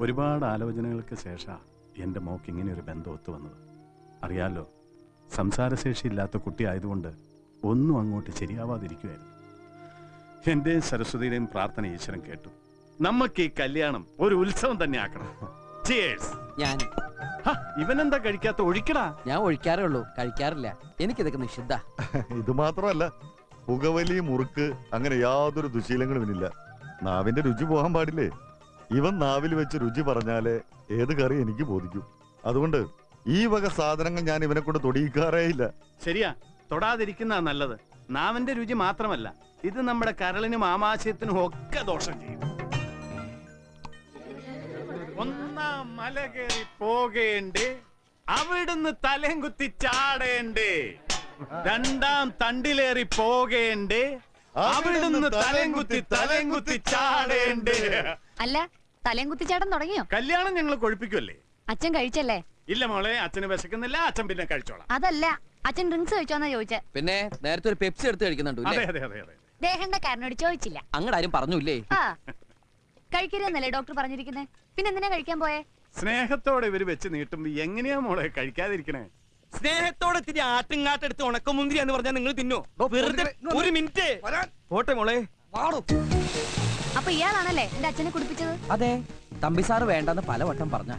ഒരുപാട് ആലോചനകൾക്ക് ശേഷം എൻ്റെ മോക്ക് ഇങ്ങനെ ഒരു ബന്ധം ഒത്തു വന്നത്. അറിയാലോ, സംസാരശേഷി ഇല്ലാത്ത കുട്ടി ആയതുകൊണ്ട് ഒന്നും അങ്ങോട്ട് ശരിയാവാതിരിക്കുമായിരുന്നു. എന്റെയും സരസ്വതിയുടെയും പ്രാർത്ഥന ഈശ്വരൻ കേട്ടു. നമുക്ക് ഈ കല്യാണം ഒരു ഉത്സവം തന്നെ ആക്കണം. ഞാൻ ഇവനെന്താ കഴിക്കാത്ത? ഒഴിക്കടാ. ഞാൻ ഒഴിക്കാറേ ഉള്ളൂ, കഴിക്കാറില്ല. എനിക്കിതൊക്കെ നിഷിദ്ധ. ഇത് മാത്രമല്ല, പുകവലി, മുറുക്ക്, അങ്ങനെ യാതൊരു ദുശീലങ്ങളും ഇനില്ല. നാവിന്റെ രുചി പോകാൻ പാടില്ലേ? ഇവൻ നാവിൽ വെച്ച് രുചി പറഞ്ഞാലേ ഏത് കറി എനിക്ക് ബോധിക്കും. അതുകൊണ്ട് ഈ വക സാധനങ്ങൾ ഞാൻ ഇവനെ കൊണ്ട് തൊടിയിക്കാറേ ഇല്ല. ശരിയാ, തൊടാതിരിക്കുന്ന നല്ലത്. നാവിന്റെ രുചി മാത്രമല്ല, ഇത് നമ്മുടെ കരളിനും ആമാശയത്തിനും ഒക്കെ ദോഷം ചെയ്യും. ഒന്നാം മല കയറി പോകേണ്ടേ, അവിടുന്ന് തലയും കുത്തി ചാടേണ്ടേ. രണ്ടാം തണ്ടിലേറി പോകേണ്ടേ, അവിടുന്ന് തലയും കുത്തി ചാടേണ്ടേ. അല്ല, തലയും കുത്തിച്ചാട്ടം തുടങ്ങിയോ? കല്യാണം ഞങ്ങൾ കൊഴിപ്പിക്കുമല്ലേ? അച്ഛൻ കഴിച്ചല്ലേ? ഇല്ല മോളെ, അച്ഛന് വിശക്കുന്നില്ല. അച്ഛൻ പിന്നെ കഴിച്ചോളാം. അതല്ല, അച്ഛൻ ഡ്രിങ്ക്സ് കഴിച്ചോന്നാ ചോദിച്ചേ. പിന്നെ നേരത്തെ ഒരു പെപ്സി എടുത്ത് കഴിക്കുന്നുണ്ടോ? അതെ അതെ അതെ അതെ. ദേഹണ്ടക്കാരനോട് ചോദിച്ചില്ല. അങ്ങോട്ട് ആരും പറഞ്ഞില്ലേ? ആ, കഴിക്കരുതെന്നല്ലേ ഡോക്ടർ പറഞ്ഞിരിക്കുന്നേ? പിന്നെ എന്തിനാ കഴിക്കാൻ പോയേ? സ്നേഹത്തോടെ ഇവര് വെച്ച് നീട്ടുമ്പോ എങ്ങനെയാ മോളെ കഴിക്കാതിരിക്കണേ? സ്നേഹത്തോടെ ഇത്തിരി ആട്ടുങ്ങാട്ടെടുത്ത് ഉണക്കമുന്തിരി എന്ന് പറഞ്ഞാൽ നിങ്ങൾ തിന്നോ? വെറുതെ ഒരു മിനിറ്റ് പോട്ടെ മോളെ. അപ്പൊ ഇയാളാണല്ലേ എന്റെ അച്ഛനെ കുടിപ്പിച്ചത്? അതെ, തമ്പി സാറ് വേണ്ടെന്ന് പലവട്ടം പറഞ്ഞ.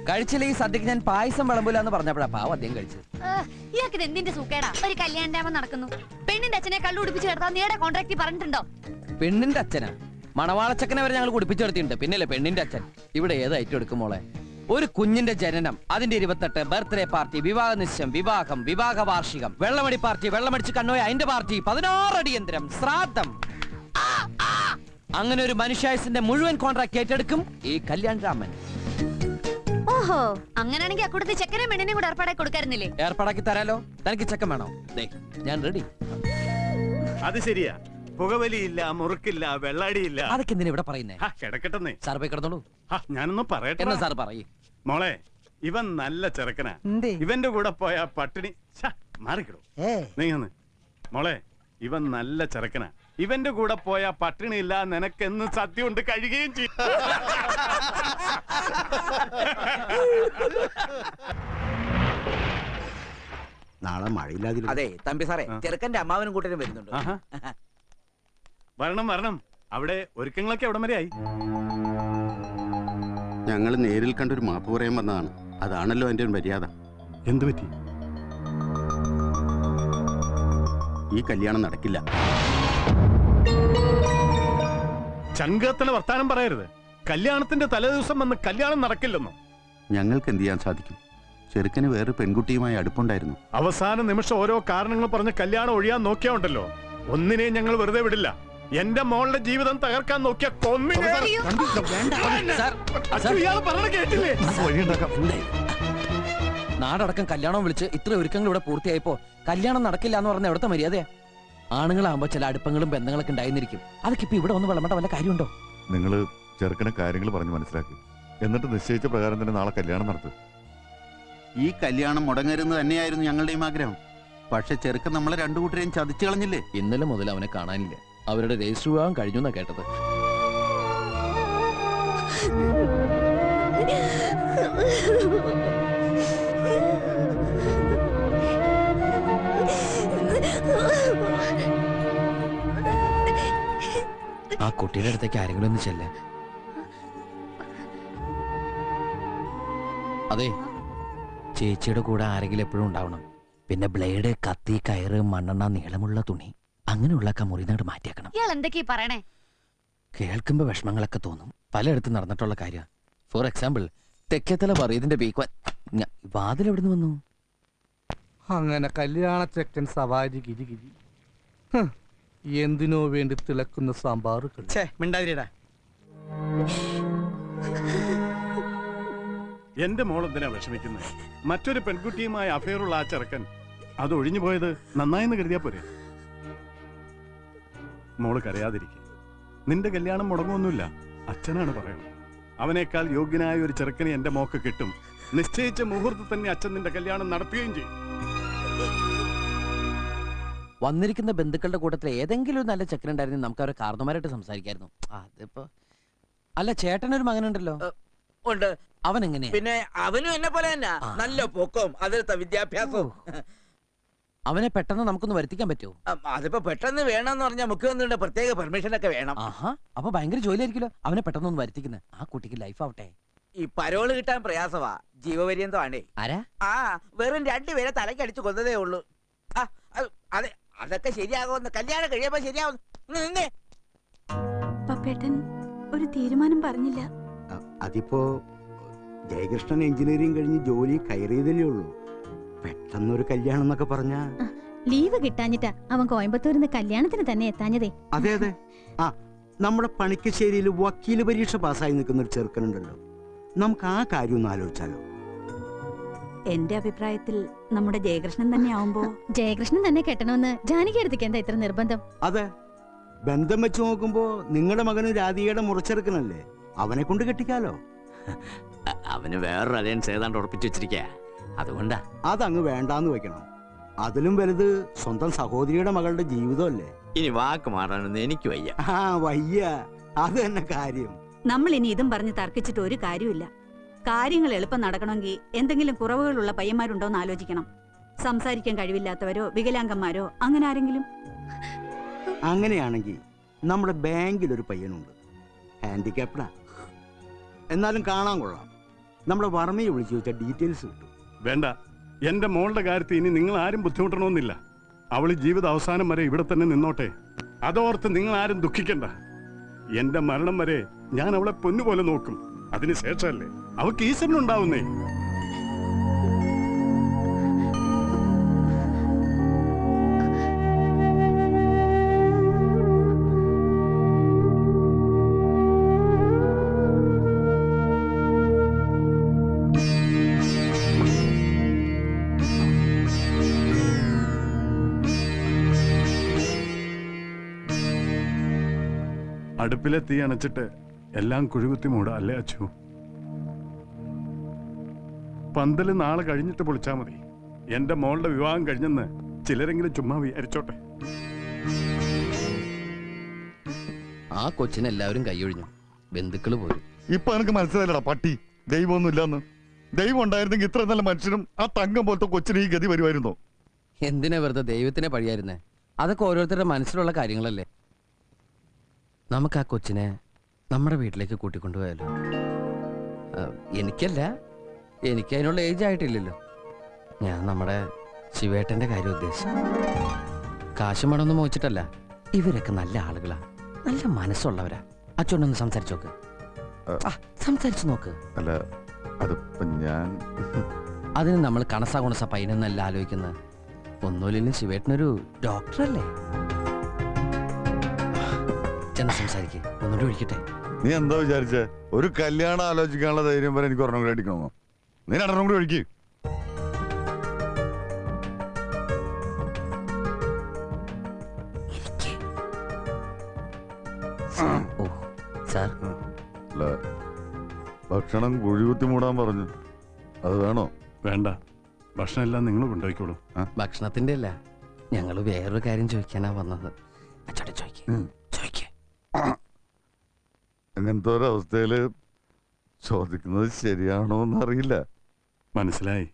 കഴിച്ചില്ല ഈ സദ്യക്ക് ഞാൻ പായസം വിളമ്പൂല എന്ന് പറഞ്ഞപ്പോഴാ പാവം അദ്ദേഹം കഴിച്ചത്. ഇയാൾക്ക് ഇത് എന്തിന്റെ സൂക്കേടാ? ഒരു കല്യാണം നടക്കുന്നു, പെണ്ണിന്റെ അച്ഛനെ കള്ളു കുടിപ്പിച്ച് കിടത്താൻ നീയുടെ കോൺട്രാക്ട് പറഞ്ഞിട്ടുണ്ടോ? പെണ്ണിന്റെ അച്ഛനാ? മണവാളച്ചക്കനെ വരെ ഞങ്ങൾ കുടിപ്പിച്ചു കിടത്തിയിട്ടുണ്ട്, പിന്നല്ലേ പെണ്ണിന്റെ അച്ഛൻ. ഇവിടെ ഏത് ഐറ്റം എടുക്കും മോളെ? ഒരു കുഞ്ഞിന്റെ ജനനം, അതിന്റെ 28, ബർത്ത്ഡേ പാർട്ടി, വിവാഹ നിശ്ചയം, വിവാഹം, വിവാഹ വാർഷികം, വെള്ളമടി പാർട്ടി, വെള്ളമടിച്ച് കണ്ണോയ അതിന്റെ പാർട്ടി, 16 അടിയന്തരം, ശ്രാദ്ധം. അങ്ങനെ ഒരു മനുഷ്യായുസിന്റെ മുഴുവൻ കോൺട്രാക്ട് ഏറ്റെടുക്കും ഈ കല്യാൺ രാമൻ. ഓഹോ, അങ്ങനെയാണെങ്കിൽ അക്കൂടത്തെ ചെക്കനെ പെണ്ണിനെ കൂടെ ഏർപ്പാടായി കൊടുക്കായിരുന്നില്ലേ? ഏർപ്പാടാക്കി തരാലോ. തനിക്ക് ചെക്കൻ വേണോ? ദേ, ഞാൻ റെഡി. അത് ശരിയാ, പുകവലിയില്ല, മുറുക്കില്ല, വെള്ളാടിയില്ല. അതൊക്കെ എന്തിനാ ഇവിടെ പറയുന്നേ? കിടക്കട്ടെ സാർ പോയി കിടന്നോളൂ. ഞാനൊന്ന് പറയട്ടെ. എന്നാ സാർ പറയേ. മോളെ, ഇവൻ നല്ല ചെറുക്കനാ. ഇവന്റെ കൂടെ പോയ പട്ടിണി മാറിക്കിടും. നീ ഒന്ന് മോളെ, ഇവൻ നല്ല ചെറുക്കനാ. ഇവന്റെ കൂടെ പോയ പട്ടിണി ഇല്ല, നിനക്കെന്ന് സത്യം കൊണ്ട് കഴിയുകയും ചെയ്യും. നാളെ മഴയില്ലാതില്ല. അതെ തമ്പി സാറേ, ചെറുക്കന്റെ അമ്മാവനും കൂട്ടരും വരുന്നുണ്ട്. വരണം. അവിടെ ഒരുക്കങ്ങളൊക്കെ എവിടം വരെയായി? ഞങ്ങൾ നേരിൽ കണ്ടൊരു മാപ്പ് പറയാൻ വന്നതാണ്. അതാണല്ലോ എന്റെ ഒരു മര്യാദ. എന്തു പറ്റി? ഈ കല്യാണം നടക്കില്ല. ചങ്കത്തിലെ വർത്താനം പറയരുത്. കല്യാണത്തിന്റെ തലേദിവസം വന്ന് കല്യാണം നടക്കില്ലെന്നോ? ഞങ്ങൾക്ക് എന്ത് ചെയ്യാൻ സാധിക്കും? ചെറുക്കന് വേറെ പെൺകുട്ടിയുമായി അടുപ്പുണ്ടായിരുന്നു. അവസാന നിമിഷം ഓരോ കാരണങ്ങൾ പറഞ്ഞ് കല്യാണം ഒഴിയാൻ നോക്കിയാ ഉണ്ടല്ലോ, ഒന്നിനെയും ഞങ്ങൾ വെറുതെ വിടില്ല. എന്റെ മോളുടെ ജീവിതം തകർക്കാൻ നോക്കിയ കേട്ടില്ലേ? നാടടക്കം കല്യാണം വിളിച്ച് ഇത്ര ഒരുക്കങ്ങൾ ഇവിടെ പൂർത്തിയായപ്പോ കല്യാണം നടക്കില്ല എന്ന് പറഞ്ഞ എവിടുത്തെ മര്യാദയാ? ആണുങ്ങളാകുമ്പോ ചില അടുപ്പങ്ങളും ബന്ധങ്ങളൊക്കെ ഉണ്ടായിരുന്നിരിക്കും. അതൊക്കെ ഇപ്പൊ ഇവിടെ ഒന്ന് വിളമ്പേണ്ട വല്ല കാര്യമുണ്ടോ? നിങ്ങള് ചെറുക്കനെ കാര്യങ്ങൾ പറഞ്ഞ് മനസ്സിലാക്കി, എന്നിട്ട് നിശ്ചയിച്ച പ്രകാരം തന്നെ നാളെ കല്യാണം നടത്തും. ഈ കല്യാണം മുടങ്ങരുന്ന് തന്നെയായിരുന്നു ഞങ്ങളുടെയും ആഗ്രഹം. പക്ഷെ ചെറുക്കൻ നമ്മളെ രണ്ടു കൂട്ടരെയും ചതിച്ചു കളഞ്ഞില്ലേ? ഇന്നലെ മുതൽ അവനെ കാണാനില്ല. അവരുടെ രജിസ്റ്റർ വിവാഹം കഴിഞ്ഞു എന്നാ കേട്ടത്. ആ കുട്ടിയുടെ അടുത്തേക്ക് ആരെങ്കിലും ഒന്ന് ചെല്ലേ. അതെ, ചേച്ചിയുടെ കൂടെ ആരെങ്കിലും എപ്പോഴും ഉണ്ടാവണം. പിന്നെ ബ്ലേഡ്, കത്തി, കയറ്, മണ്ണെണ്ണ, നീളമുള്ള തുണി, അങ്ങനെയുള്ളൊക്കെ മുറിനാട് മാറ്റിയാക്കണം. ഇയാൾ എന്തൊക്കെയാ പറയണേ? കേൾക്കുമ്പോ വിഷമങ്ങളൊക്കെ തോന്നും. പലയിടത്തും നടന്നിട്ടുള്ള കാര്യം. ഫോർ എക്സാമ്പിൾ, തെക്കേത്തല പറയതിന്റെ ബേക്വാൻ വാതിൽ എവിടുന്ന് വന്നു? അങ്ങനെ കല്യാണ ചെക്കൻ സവാരി ഗിരി എന്തിനോ വേണ്ടി തിളക്കുന്ന സാമ്പാറുകൾ. മിണ്ടാതിരിടാ. എന്റെ മോൾ എന്തിനാ വിഷമിക്കുന്നത്? മറ്റൊരു പെൺകുട്ടിയുമായി അഫയറുള്ള ആ ചെറുക്കൻ അത് ഒഴിഞ്ഞു പോയത് നന്നായെന്ന് കരുതിയാ പോരെ? മോള് കരയാതിരിക്കും. നിന്റെ കല്യാണം മുടങ്ങുമൊന്നുമില്ല. അച്ഛനാണ് പറയണം. അവനേക്കാൾ യോഗ്യനായ ഒരു ചെറുക്കനെ എന്റെ മോക്ക് കിട്ടും. നിശ്ചയിച്ച മുഹൂർത്തത്തിൽ തന്നെ അച്ഛൻ നിന്റെ കല്യാണം നടത്തുകയും ചെയ്യും. വന്നിരിക്കുന്ന ബന്ധുക്കളുടെ കൂട്ടത്തിൽ ഏതെങ്കിലും ഒരു നല്ല ചെക്കനുണ്ടായിരുന്നു, നമുക്ക് അവരെ കാർന്നമാരായിട്ട് സംസാരിക്കായിരുന്നു. അതിപ്പോ അല്ല, ചേട്ടനൊരു മകനുണ്ടല്ലോ. ഉണ്ട്. അവൻ എങ്ങനെയാ? പിന്നെ അവനും എന്നെ പോലെ തന്നെ നല്ല പൊക്കവും അതിലത്തെ വിദ്യാഭ്യാസവും. അവനെ പെട്ടെന്ന് നമുക്കൊന്ന് വരുത്തിക്കാൻ പറ്റുമോ? അതിപ്പോ പെട്ടെന്ന് വേണമെന്ന് പറഞ്ഞാൽ മുഖ്യമന്ത്രിയുടെ പ്രത്യേക പെർമിഷൻ ഒക്കെ വേണം. ആഹാ, അപ്പൊ ഭയങ്കര ജോലിയായിരിക്കുമല്ലോ അവനെ പെട്ടെന്നൊന്ന് വരുത്തിക്കുന്നത്. ആ കുട്ടിക്ക് ലൈഫ് ആവട്ടെ. ഈ പരോള് കിട്ടാൻ പ്രയാസമാ, ജീവപര്യന്തമാണേ. ആരാ? വെറും 2 പേരെ തലക്കടിച്ചു കൊന്നതേ ഉള്ളൂ. അതെ, അതൊക്കെ ശരിയാകുമെന്ന് കല്യാണം കഴിയുമ്പോ ശരിയാവും. പപ്പേട്ടൻ ഒരു തീരുമാനം പറഞ്ഞില്ല. അതിപ്പോ ജയകൃഷ്ണൻ എഞ്ചിനീയറിംഗ് കഴിഞ്ഞ് ജോലി കയറിയതല്ലേ ഉള്ളൂ. പെട്ടെന്നൊരു കല്യാണം എന്നൊക്കെ പറഞ്ഞാ ലീവ് കിട്ടാഞ്ഞിട്ടാ അവൻ കോയമ്പത്തൂരിന്ന് കല്യാണത്തിന് തന്നെ എത്താഞ്ഞതേ. അതെ അതെ. നമ്മുടെ പണിക്കശ്ശേരിയിൽ വക്കീല് പരീക്ഷ പാസ്സായി നിൽക്കുന്ന ഒരു ചെറുക്കനുണ്ടല്ലോ, നമുക്ക് ആ കാര്യം ഒന്ന് ആലോചിച്ചാലോ? എന്റെ അഭിപ്രായത്തിൽ നമ്മുടെ ജയകൃഷ്ണൻ തന്നെ ആവുമ്പോ ജയകൃഷ്ണൻ തന്നെ കെട്ടണമെന്ന് ജാനകി അടുത്തേക്ക് എന്താ ഇത്ര നിർബന്ധം? അതെ, ബന്ധം വെച്ച് നോക്കുമ്പോ നിങ്ങളുടെ മകന് രാധികയുടെ മുറിച്ചെറുക്കനല്ലേ, അവനെ കൊണ്ട് കെട്ടിക്കാലോ. അവന് വേറൊരു അലയൻസ് ഏതാണ്ട് ഉറപ്പിച്ചു വെച്ചിരിക്ക. അതുകൊണ്ടാ അതങ്ങ് വേണ്ടാന്ന് വെക്കണം. അതിലും വലുത് സ്വന്തം സഹോദരിയുടെ മകളുടെ ജീവിതമല്ലേ. ഇനി വാക്ക് മാറാനൊന്നും എനിക്ക് വയ്യ. വയ്യ, അത് തന്നെ കാര്യം. നമ്മൾ ഇനി ഇതും പറഞ്ഞ് തർക്കിച്ചിട്ട് ഒരു കാര്യമില്ല. കാര്യങ്ങൾ എളുപ്പം നടക്കണമെങ്കിൽ എന്തെങ്കിലും കുറവുകളുള്ള പയ്യന്മാരുണ്ടോന്ന് ആലോചിക്കണം. സംസാരിക്കാൻ കഴിവില്ലാത്തവരോ വികലാംഗന്മാരോ അങ്ങനെ ആരെങ്കിലും. അങ്ങനെയാണെങ്കിൽ നമ്മുടെ ബാങ്കിൽ ഒരു പയ്യനുണ്ട്, ഹാൻഡിക്യാപ്ഡാ. എന്നാലും കാണാൻ കൊള്ളാം. നമ്മുടെ വർമ്മയെ വിളിച്ചു വെച്ചാൽ ഡീറ്റെയിൽസ് കിട്ടും. വേണ്ട, എന്റെ മോളുടെ കാര്യത്തിൽ ഇനി നിങ്ങൾ ആരും ബുദ്ധിമുട്ടണമെന്നില്ല. അവള് ജീവിത അവസാനം വരെ ഇവിടെ തന്നെ നിന്നോട്ടെ. അതോർത്ത് നിങ്ങൾ ആരും ദുഃഖിക്കണ്ട. എന്റെ മരണം വരെ ഞാൻ അവളെ പൊന്നുപോലെ നോക്കും. അതിനുശേഷമല്ലേ അവൾക്ക് ഈശ്വരനുണ്ടാവുന്നേ. അടുപ്പിലെ തീ അണച്ചിട്ട് എല്ലാം കുഴികുത്തി മൂടാ അല്ലേ അച്ചു? പന്തല് നാളെ കഴിഞ്ഞിട്ട് പൊളിച്ചാ മതി. എന്റെ മോളുടെ വിവാഹം കഴിഞ്ഞെന്ന് ചിലരെങ്കിലും ചുമ്മാ വിചാരിച്ചോട്ടെ. ആ കൊച്ചിനെ എല്ലാവരും കൈയൊഴിഞ്ഞു, ബന്ധുക്കള് പോലും. ഇപ്പൊ എനിക്ക് മനസ്സിലായില്ലടാ പട്ടി, ദൈവമൊന്നും ഇല്ലാന്ന്. ദൈവം ഉണ്ടായിരുന്നെങ്കിൽ ഇത്ര നല്ല മനുഷ്യനും ആ തങ്കം പോലത്തെ കൊച്ചിന് ഈ ഗതി വരുമായിരുന്നോ? എന്തിനാ വെറുതെ ദൈവത്തിനെ പഴിയായിരുന്നേ? അതൊക്കെ ഓരോരുത്തരുടെ മനസ്സിലുള്ള കാര്യങ്ങളല്ലേ. നമുക്ക് ആ കൊച്ചിനെ നമ്മുടെ വീട്ടിലേക്ക് കൂട്ടിക്കൊണ്ടുപോയാലോ? എനിക്കല്ല, എനിക്ക് അതിനുള്ള ഏജ് ആയിട്ടില്ലല്ലോ. ഞാൻ നമ്മുടെ ശിവേട്ടന്റെ കാര്യം ഉദ്ദേശിച്ചു. കാശും മടൊന്നും മോച്ചിട്ടല്ല, ഇവരൊക്കെ നല്ല ആളുകളാ, നല്ല മനസ്സുള്ളവരാ. അച്ഛനൊന്ന് സംസാരിച്ചു നോക്ക്. സംസാരിച്ചു നോക്ക്. അല്ല അതിപ്പോ ഞാൻ അതിന് നമ്മൾ കണസാ കുണസ പൈനൊന്നല്ല ആലോചിക്കുന്നത്. ഒന്നുമില്ലെങ്കിലും ശിവേട്ടനൊരു ഡോക്ടറല്ലേ. ചെന്ന് സംസാരിക്കേ, ഒന്നുകൂടി ഒഴിക്കട്ടെ. നീ എന്താ വിചാരിച്ചേ? ഒരു കല്യാണം ആലോചിക്കാനുള്ള ധൈര്യം വരെ എനിക്ക് ഒരെണ്ണം കൂടി അടിക്കണമോ? നീ രണ്ടെണ്ണം കൂടി ഒഴിക്ക്. ഓ സാർ, അല്ല ഭക്ഷണം കുഴികുത്തി മൂടാൻ പറഞ്ഞു, അത് വേണോ? വേണ്ട, ഭക്ഷണം എല്ലാം നിങ്ങൾ കൊണ്ടുപോയിക്കോളൂ. ഭക്ഷണത്തിന്റെ അല്ല, ഞങ്ങൾ വേറൊരു കാര്യം ചോദിക്കാനാ വന്നത്. അച്ചോട്ടെ ചോദിക്കേ. അങ്ങനത്തെ ഒരവസ്ഥയില് ചോദിക്കുന്നത് ശരിയാണോ എന്നറിയില്ല. മനസ്സിലായി.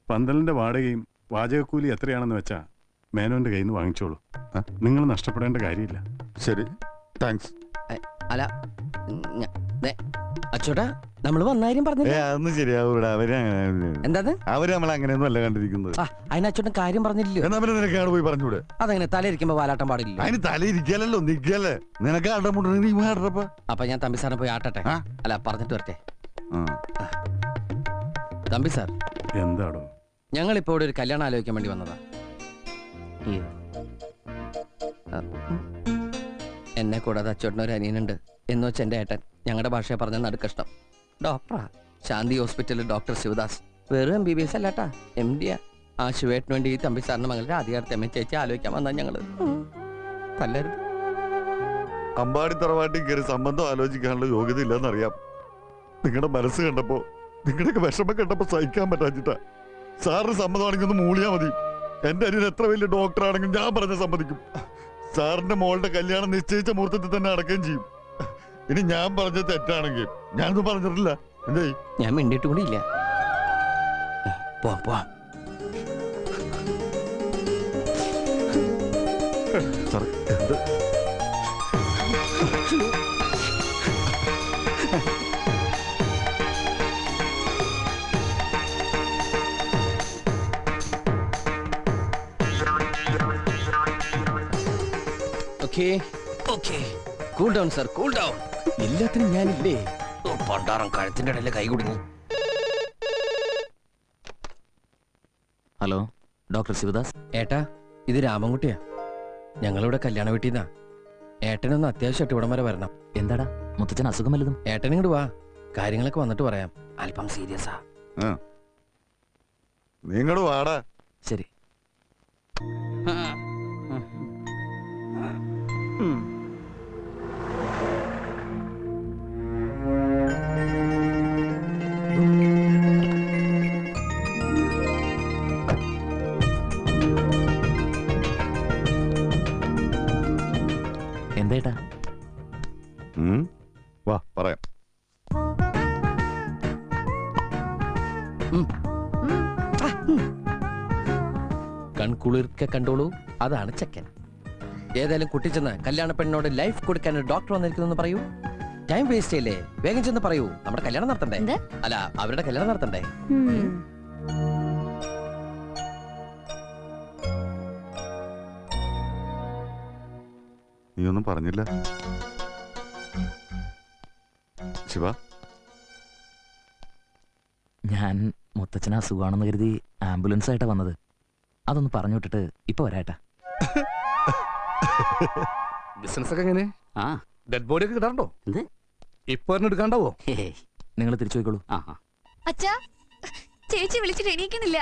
പന്തലിന്റെ വാടകയും വാചകക്കൂലി എത്രയാണെന്ന് വെച്ചാ മേനോന്റെ കയ്യിൽ നിന്ന് വാങ്ങിച്ചോളൂ. നിങ്ങൾ നഷ്ടപ്പെടേണ്ട കാര്യമില്ല. ശരി, താങ്ക്സ്. അല്ല അച്ചോട്ടാ, നമ്മൾ വന്നാര്യം പറഞ്ഞില്ല. അതൊന്നും ശരിയാവൂടാ. എന്താ അവര് നമ്മളെ അങ്ങനെയൊന്നും അല്ല കണ്ടിരിക്കുന്നത്. അതിന് അച്ചോട്ടൻ കാര്യം പറഞ്ഞില്ലല്ലോ. എന്നാ പിന്നെ നിനക്കാണ് പോയി പറഞ്ഞൂടെ? അതങ്ങനെ തലയിരിക്കുമ്പോ വാലാട്ടം പാടില്ല. അതിന് തലയിരിക്കലല്ലോ, നിക്കല്ലേ. നിനക്ക് ആടമുണ്ടെങ്കിൽ അപ്പൊ ഞാൻ തമ്പി സാറിനെ പോയി ആട്ടട്ടെ. അല്ല, പറഞ്ഞിട്ട് വരട്ടെ. തമ്പി സാർ, എന്താടോ? ഞങ്ങളിപ്പോ ഇവിടെ ഒരു കല്യാണം ആലോചിക്കാൻ വേണ്ടി വന്നതാ. എന്നെ കൂടാതെ അച്ചോട്ടനൊരു അനിയനുണ്ട്. എന്ന് വെച്ച് എന്റെ ഏട്ടൻ, ഞങ്ങളുടെ ഭാഷയെ പറഞ്ഞ നടുക്കഷ്ടം, ഡോക്ടറാ. ശാന്തി ഹോസ്പിറ്റലിൽ ഡോക്ടർ ശിവദാസ്. വെറും MBBS അല്ലാട്ടാ, MD. ആ ശിവേട്ടന് വേണ്ടി ഈ തമ്പി സാറിന്റെ മകളുടെ അധികാരത്തെ അമ്മ ചേച്ചി ആലോചിക്കാൻ വന്നാ ഞങ്ങള്. തല്ലരുത്. അമ്പാടി തറവാട്ടി കയറി സംബന്ധം ആലോചിക്കാനുള്ള യോഗ്യത ഇല്ലെന്നറിയാം. നിങ്ങളുടെ മനസ്സ് കണ്ടപ്പോ, നിങ്ങളുടെയൊക്കെ വിഷമം കണ്ടപ്പോ സഹിക്കാൻ പറ്റാച്ചിട്ടാ. സാറിന് സമ്മതമാണെങ്കിൽ ഒന്ന് മൂളിയാ മതി. എന്റെ അനിയൻ എത്ര വലിയ ഡോക്ടറാണെങ്കിലും ഞാൻ പറഞ്ഞ സമ്മതിക്കും. സാറിന്റെ മോളുടെ കല്യാണം നിശ്ചയിച്ച മുഹൂർത്തത്തിൽ തന്നെ നടക്കുകയും ചെയ്യും. ഇനി ഞാൻ പറഞ്ഞ തെറ്റാണെങ്കിൽ ഞാനൊന്നും പറഞ്ഞിട്ടില്ല. എന്തേ? ഞാൻ മിണ്ടിയിട്ട് കൂടി ഇല്ല. പോവാം. സാറേ, എന്ത്? Cool down sir, cool down. എല്ലാത്തിനും ഞാനില്ലേ. പണ്ടാറം കഴുത്തിന്റെ ഇടയിലെ കൈ കുടുങ്ങി. Hello, doctor Sivadas. ഏട്ടാ, ഇത് രാമൻകുട്ടിയാ. ഞങ്ങളിവിടെ കല്യാണ വീട്ടിൽ നിന്നാ. ഏട്ടനൊന്ന് അത്യാവശ്യമായിട്ട് ഇവിടം വരെ വരണം. എന്താടാ, മുത്തച്ഛൻ അസുഖം വല്ലതും? ഏട്ടൻ ഇങ്ങോട്ട് വാ, കാര്യങ്ങളൊക്കെ വന്നിട്ട് പറയാം. അല്പം സീരിയസാ. നിങ്ങട് വാടാ. ശരി. എന്തേട്ടാ? വാ പറയാം. കൺകുളിർക്കെ കണ്ടോളൂ, അതാണ് ചെക്കൻ. ഏതായാലും കുട്ടി ചെന്ന് കല്യാണ പെണ്ണിനോട് ലൈഫ് കൊടുക്കാൻ ഒരു ഡോക്ടർ വന്നിരിക്കുന്നു പറയൂ. ടൈം വേസ്റ്റ് ചെയ്യല്ലേ, വേഗം ചെന്ന് പറയൂ. നമ്മുടെ കല്യാണം നടത്തണ്ടേ? അല്ല, അവരുടെ കല്യാണം നടത്തണ്ടേ? നീ ഒന്നും പറഞ്ഞില്ല ശിവ? ഞാൻ മുത്തച്ഛന് അസുഖമാണെന്ന് കരുതി ആംബുലൻസ് ആയിട്ടാ വന്നത്. അതൊന്ന് പറഞ്ഞു വിട്ടിട്ട് ഇപ്പൊ വരാട്ടാ. ബിസിനസ് ഒക്കെ എങ്ങനെ? ഡെഡ് ബോഡി ഒക്കെ കിട്ടാറുണ്ടോ? ഇപ്പൊ എടുക്കാണ്ടാവോ? നിങ്ങൾ തിരിച്ചു പോയിക്കോളൂ. അച്ഛാ, ചേച്ചി വിളിച്ചിട്ട് എണീക്കുന്നില്ല.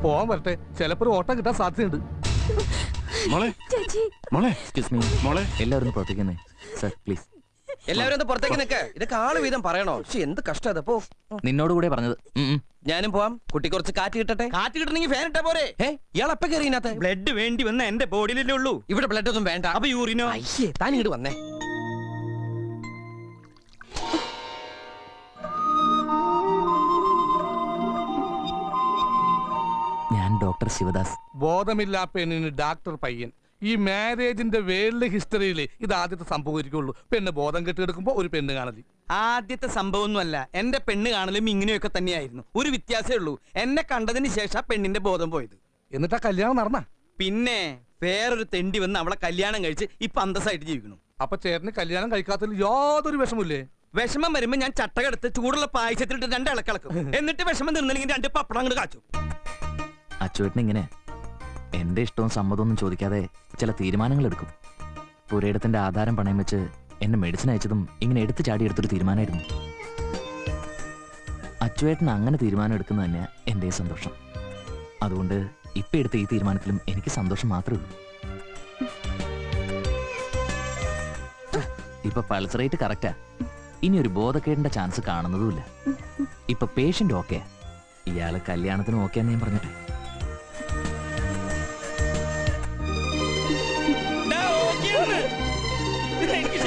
പോവാൻ വരട്ടെ, ചിലപ്പോ ഒരു ഓട്ടം കിട്ടാൻ സാധ്യതയുണ്ട്. മോളെ ചേച്ചി മോളെ എക്സ്ക്യൂസ് മീ മോളെ എല്ലാവരും ഒന്ന് പുറത്തേക്ക് സർ പ്ലീസ്. എല്ലാവരും ഒന്ന് പുറത്തേക്ക് നിൽക്ക്. ഇതൊക്കെ ആള് വീതം പറയണോ? പക്ഷെ എന്ത് കഷ്ടം അതപ്പോ. നിന്നോട് കൂടെ പറഞ്ഞത്. ഞാനും പോവാം. കുട്ടി കുറച്ച് കാറ്റ് കിട്ടട്ടെ. കാറ്റ് കിട്ടണമെങ്കിൽ ഫാൻ ഇട്ടാ പോരെ. ഇയാൾ എപ്പ കയറി ഇതിനകത്ത്? ബ്ലഡ് വേണ്ടി വന്ന എന്റെ ബോഡിയിലല്ലേ ഉള്ളൂ. ഇവിടെ ബ്ലഡ് ഒന്നും വേണ്ട. അപ്പൊ യൂറിനോ? അയ്യേ, താൻ ഇങ്ങോട്ട് വന്നേ. ഞാൻ ഡോക്ടർ ശിവദാസ്. ബോധമില്ലാ പെണ്ണിന് ഡാക്ടർ പയ്യൻ. ഈ മാരേജിന്റെ വേൾഡ് ഹിസ്റ്ററിയിൽ ഇത് ആദ്യത്തെ സംഭവിക്കുള്ളൂ. പെണ്ണ് ബോധം കെട്ടിയെടുക്കുമ്പോ ഒരു പെണ്ണ് കാണല്. ആദ്യത്തെ സംഭവമൊന്നുമല്ല. എന്റെ പെണ്ണ് കാണലും ഇങ്ങനെയൊക്കെ തന്നെയായിരുന്നു. ഒരു വ്യത്യാസമേ ഉള്ളൂ, എന്നെ കണ്ടതിന് ശേഷം പെണ്ണിന്റെ ബോധം പോയത്. എന്നിട്ടാ കല്യാണം നടന്ന. പിന്നെ വേറൊരു തെണ്ടി വന്ന് അവളെ കല്യാണം കഴിച്ച് ഇപ്പൊ അന്തസ്സായിട്ട് ജീവിക്കണം. അപ്പൊ ചേട്ടന് കല്യാണം കഴിക്കാത്തതിൽ യാതൊരു വിഷമില്ലേ? വിഷമം വരുമ്പോ ഞാൻ ചട്ടകെടുത്ത് ചൂടുള്ള പായസത്തിലിട്ട് 2 ഇളക്കിളക്കും. എന്നിട്ട് വിഷമം നിന്നില്ലെങ്കിൽ 2 പപ്പടം അങ്ങോട്ട് കാച്ചു. അച്ചുവേട്ടൻ ഇങ്ങനെ എന്റെ ഇഷ്ടവും സമ്മതമൊന്നും ചോദിക്കാതെ ചില തീരുമാനങ്ങൾ എടുക്കും. പുരയിടത്തിന്റെ ആധാരം പണയം വെച്ച് എന്നെ മെഡിസിൻ അയച്ചതും ഇങ്ങനെ എടുത്തു ചാടി എടുത്തൊരു തീരുമാനമായിരുന്നു. അച്ചുവേട്ടൻ അങ്ങനെ തീരുമാനം എടുക്കുന്നത് തന്നെയാ എൻ്റെ സന്തോഷം. അതുകൊണ്ട് ഇപ്പൊ എടുത്ത ഈ തീരുമാനത്തിലും എനിക്ക് സന്തോഷം മാത്രമേ ഉള്ളൂ. ഇപ്പൊ പൾസ് റേറ്റ് കറക്റ്റാ. ഇനി ഒരു ബോധക്കേടിന്റെ ചാൻസ് കാണുന്നതുമില്ല. ഇപ്പൊ പേഷ്യന്റ് ഓക്കെ. ഇയാള് കല്യാണത്തിന് ഓക്കെയാന്ന് ഞാൻ പറഞ്ഞിട്ടെ. എനിക്ക്